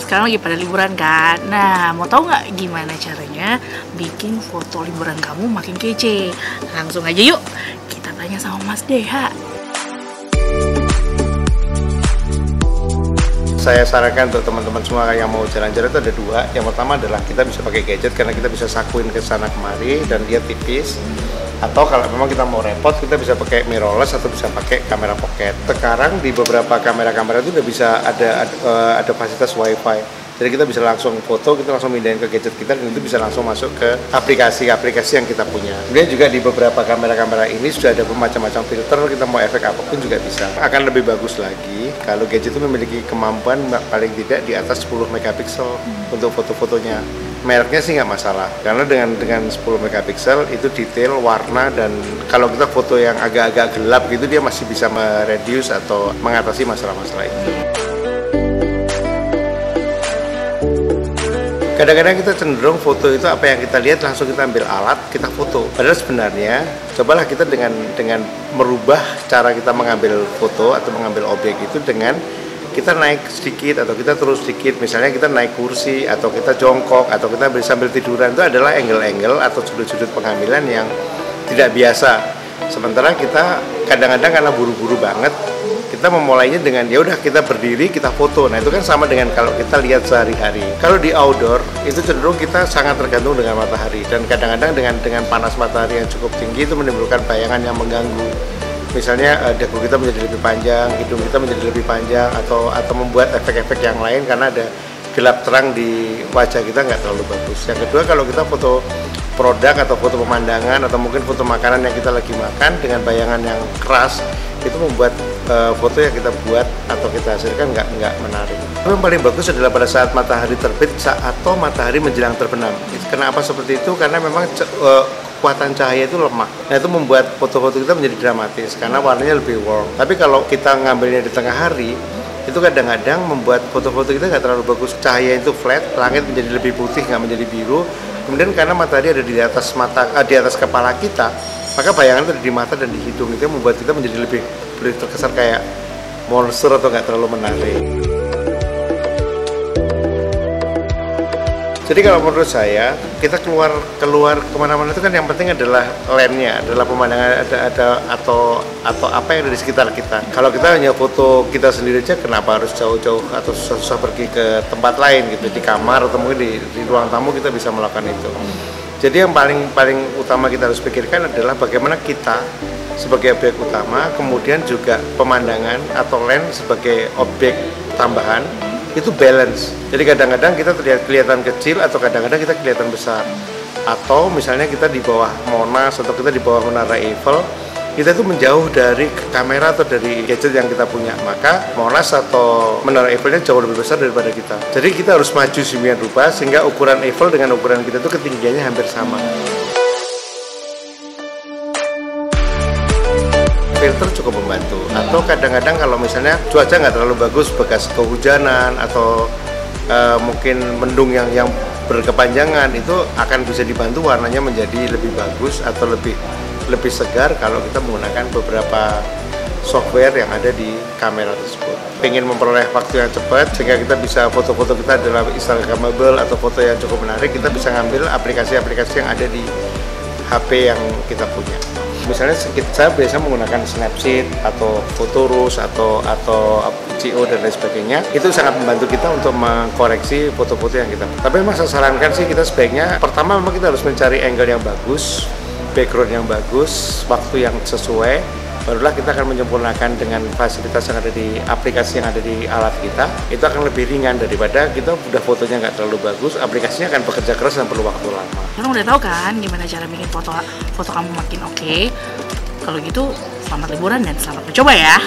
sekarang lagi pada liburan kan. Nah, mau tahu nggak gimana caranya bikin foto liburan kamu makin kece? Langsung aja yuk, kita tanya sama Mas Deha. Saya sarankan untuk teman-teman semua yang mau jalan-jalan itu ada dua. Yang pertama adalah kita bisa pakai gadget karena kita bisa sakuin ke sana kemari dan dia tipis. Atau kalau memang kita mau repot, kita bisa pakai mirrorless atau bisa pakai kamera pocket. Sekarang di beberapa kamera-kamera itu udah bisa ada fasilitas wifi. Jadi kita bisa langsung foto, kita langsung pindahin ke gadget kita dan itu bisa langsung masuk ke aplikasi-aplikasi yang kita punya. Kemudian juga di beberapa kamera-kamera ini sudah ada macam-macam filter, kita mau efek apapun juga bisa. Akan lebih bagus lagi kalau gadget itu memiliki kemampuan paling tidak di atas 10 megapiksel untuk foto-fotonya. Mereknya sih nggak masalah, karena dengan 10 megapiksel itu detail, warna, dan kalau kita foto yang agak-agak gelap gitu dia masih bisa mereduce atau mengatasi masalah-masalah itu. Kadang-kadang kita cenderung foto itu apa yang kita lihat langsung kita ambil alat, kita foto. Padahal sebenarnya, cobalah kita dengan merubah cara kita mengambil foto atau mengambil objek itu dengan kita naik sedikit atau kita turun sedikit. Misalnya kita naik kursi atau kita jongkok atau kita sambil tiduran, itu adalah angle-angle atau sudut-sudut pengambilan yang tidak biasa. Sementara kita kadang-kadang karena buru-buru banget, kita memulainya dengan ya udah kita berdiri kita foto. Nah itu kan sama dengan kalau kita lihat sehari-hari. Kalau di outdoor itu cenderung kita sangat tergantung dengan matahari dan kadang-kadang dengan panas matahari yang cukup tinggi itu menimbulkan bayangan yang mengganggu. Misalnya dagu kita menjadi lebih panjang, hidung kita menjadi lebih panjang atau membuat efek-efek yang lain karena ada gelap terang di wajah kita nggak terlalu bagus. Yang kedua kalau kita foto produk atau foto pemandangan atau mungkin foto makanan yang kita lagi makan dengan bayangan yang keras itu membuat foto yang kita buat atau kita hasilkan nggak menarik. Yang paling bagus adalah pada saat matahari terbit atau matahari menjelang terbenam. Kenapa seperti itu? Karena memang kekuatan cahaya itu lemah. Nah itu membuat foto-foto kita menjadi dramatis karena warnanya lebih warm. Tapi kalau kita ngambilnya di tengah hari itu kadang-kadang membuat foto-foto kita nggak terlalu bagus. Cahaya itu flat, langit menjadi lebih putih nggak menjadi biru. Kemudian karena matahari ada di atas di atas kepala kita, maka bayangan itu ada di mata dan di hidung itu membuat kita menjadi lebih terkesan kayak monster atau nggak terlalu menarik. Jadi kalau menurut saya kita keluar kemana-mana itu kan yang penting adalah lensnya, adalah pemandangan ada atau apa yang ada di sekitar kita. Kalau kita hanya foto kita sendiri aja, kenapa harus jauh-jauh atau susah-susah pergi ke tempat lain gitu, di kamar atau mungkin di ruang tamu kita bisa melakukan itu. Jadi yang paling utama kita harus pikirkan adalah bagaimana kita sebagai objek utama, kemudian juga pemandangan atau lens sebagai objek tambahan itu balance. Jadi kadang-kadang kita terlihat kelihatan kecil atau kadang-kadang kita kelihatan besar. Atau misalnya kita di bawah Monas atau kita di bawah Menara Eiffel, kita itu menjauh dari kamera atau dari gadget yang kita punya. Maka Monas atau Menara Eiffelnya jauh lebih besar daripada kita. Jadi kita harus maju sedemikian rupa sehingga ukuran Eiffel dengan ukuran kita itu ketinggiannya hampir sama. Filter cukup membantu. Atau kadang-kadang kalau misalnya cuaca nggak terlalu bagus, bekas kehujanan atau mungkin mendung yang berkepanjangan, itu akan bisa dibantu warnanya menjadi lebih bagus atau lebih segar kalau kita menggunakan beberapa software yang ada di kamera tersebut. Pengen memperoleh waktu yang cepat sehingga kita bisa foto-foto kita adalah instagramable atau foto yang cukup menarik, kita bisa ngambil aplikasi-aplikasi yang ada di HP yang kita punya. Misalnya saya biasa menggunakan Snapseed atau Fotorus atau CO dan lain sebagainya. Itu sangat membantu kita untuk mengkoreksi foto-foto yang kita. Tapi memang saya sarankan sih kita sebaiknya pertama memang kita harus mencari angle yang bagus, background yang bagus, waktu yang sesuai. Barulah kita akan menyempurnakan dengan fasilitas yang ada di aplikasi yang ada di alat kita. Itu akan lebih ringan daripada kita udah fotonya nggak terlalu bagus, aplikasinya akan bekerja keras dan perlu waktu lama. Kamu udah tahu kan gimana cara bikin foto kamu makin oke? Kalau gitu, selamat liburan dan selamat mencoba ya!